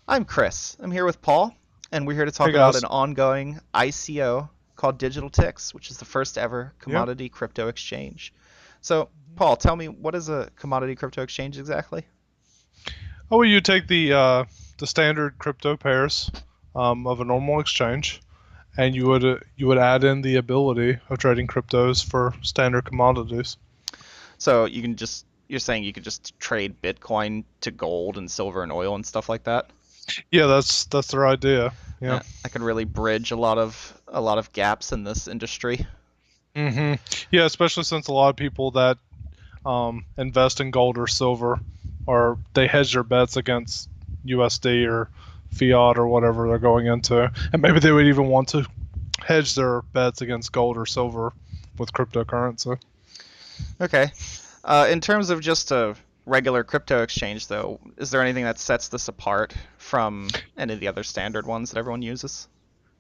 I'm Chris. I'm here with Paul, and we're here to Hey talk about an guys. ongoing ICO called Digital Ticks, which is the first ever Yeah. commodity crypto exchange. So, Mhm. Paul, tell me, what is a commodity crypto exchange exactly? Oh, well, you take the standard crypto pairs of a normal exchange, and you would add in the ability of trading cryptos for standard commodities. So, you're saying you could just trade Bitcoin to gold and silver and oil and stuff like that? Yeah, that's their idea. Yeah. I can really bridge a lot of gaps in this industry. hmm Yeah, especially since a lot of people that invest in gold or silver, or they hedge their bets against USD or fiat or whatever they're going into, and maybe they would even want to hedge their bets against gold or silver with cryptocurrency. Okay. In terms of just a regular crypto exchange, though, is there anything that sets this apart from any of the other standard ones that everyone uses?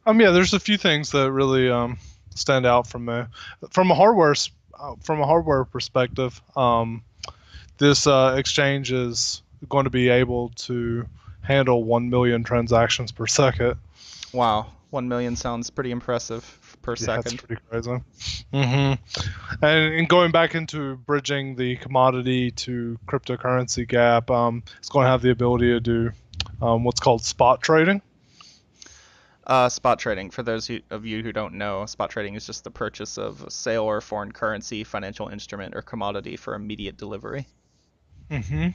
Yeah, there's a few things that really stand out from me. From a hardware perspective. This exchange is going to be able to handle 1 million transactions per second. Wow, 1 million sounds pretty impressive per Yeah, that's second. pretty crazy. hmm and going back into bridging the commodity to cryptocurrency gap, it's going to have the ability to do what's called spot trading. Spot trading, for those of you who don't know, spot trading is just the purchase of a sale or foreign currency, financial instrument, or commodity for immediate delivery. hmm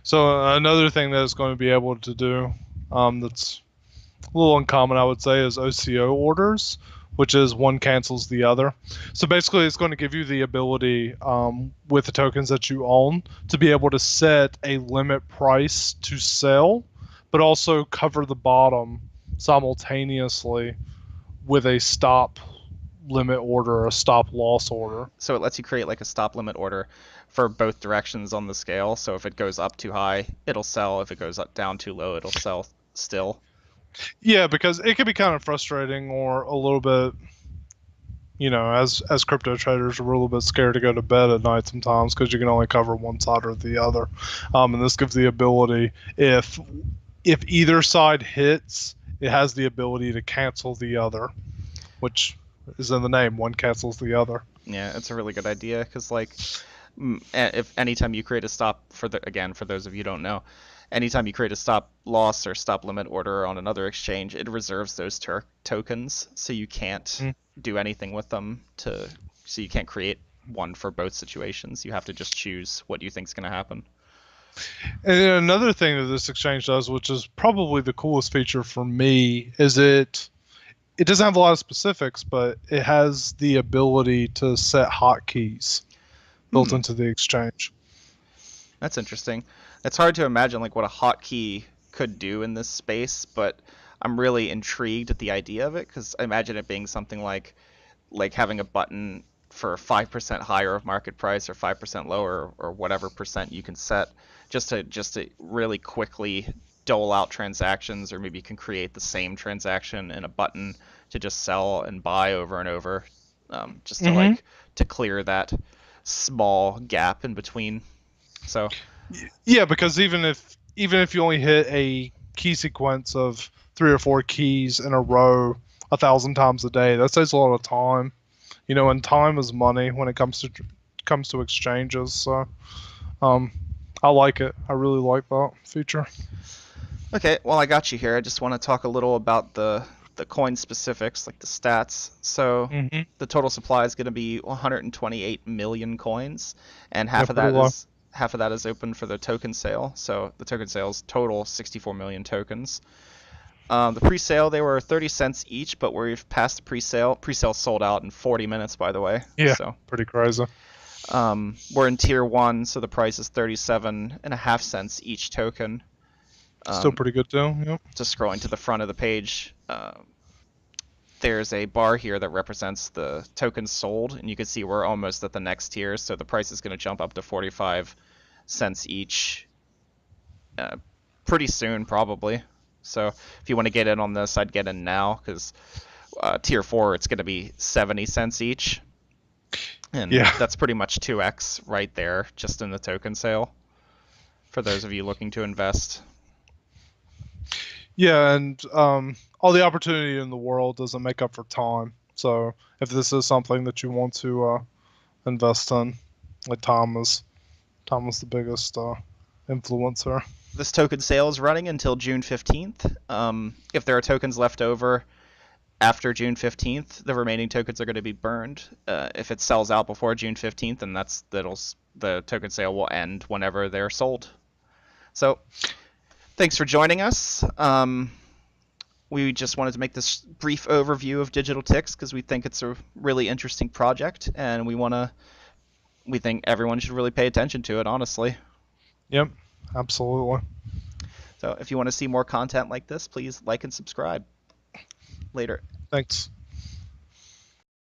So another thing that it's going to be able to do, that's a little uncommon, I would say, is OCO orders, which is one cancels the other. So basically, it's going to give you the ability, with the tokens that you own, to be able to set a limit price to sell, but also cover the bottom simultaneously with a stop limit order, a stop loss order. So it lets you create like a stop limit order for both directions on the scale. So if it goes up too high, it'll sell. If it goes up down too low, it'll sell still. Yeah, because it can be kind of frustrating or a little bit, as crypto traders, we're a little bit scared to go to bed at night sometimes because you can only cover one side or the other. And this gives the ability, if either side hits, it has the ability to cancel the other, which is in the name. One cancels the other. Yeah, it's a really good idea because like if anytime you create a stop for the again for those of you who don't know, anytime you create a stop loss or stop limit order on another exchange, it reserves those tokens, so you can't Mm. do anything with them to so you can't create one for both situations. You have to just choose what you think is going to happen. And then another thing that this exchange does, which is probably the coolest feature for me, is it doesn't have a lot of specifics, but it has the ability to set hotkeys built Hmm, into the exchange. that's interesting. It's hard to imagine like what a hotkey could do in this space, but I'm really intrigued at the idea of it because I imagine it being something like having a button for 5% higher of market price or 5% lower or whatever percent you can set just to really quickly dole out transactions, or maybe you can create the same transaction in a button to just sell and buy over and over, just to hmm like to clear that small gap in between. So Yeah, because even if you only hit a key sequence of 3 or 4 keys in a row 1,000 times a day, that saves a lot of time. And time is money when it comes to exchanges. So, um, I like it. I really like that feature. okay, well, I got you here. I just want to talk a little about the coin specifics, like the stats. So hmm the total supply is going to be 128 million coins, and Yeah, pretty low. half of that is open for the token sale. So the token sales total 64 million tokens. The pre-sale, they were 30 cents each, but we've passed the pre-sale. Pre-sale sold out in 40 minutes, by the way. Yeah, So pretty crazy. we're in tier one, so the price is 37.5 cents each token. Still Um, pretty good deal. Yep. just scrolling to the front of the page, there's a bar here that represents the tokens sold, and you can see we're almost at the next tier, so the price is going to jump up to 45 cents each uh, pretty soon, probably. So if you want to get in on this, I'd get in now because tier 4 it's going to be 70 cents each, and Yeah. that's pretty much 2x right there just in the token sale for those of you looking to invest. Yeah, and all the opportunity in the world doesn't make up for time. So if this is something that you want to invest in, like Tom is the biggest influencer. This token sale is running until June 15th. If there are tokens left over after June 15th, the remaining tokens are going to be burned. If it sells out before June 15th, then the token sale will end whenever they're sold. So thanks for joining us. We just wanted to make this brief overview of digital ticks because we think it's a really interesting project, and we think everyone should really pay attention to it, honestly. Yep, absolutely. So if you want to see more content like this, please like and subscribe. Later. Thanks.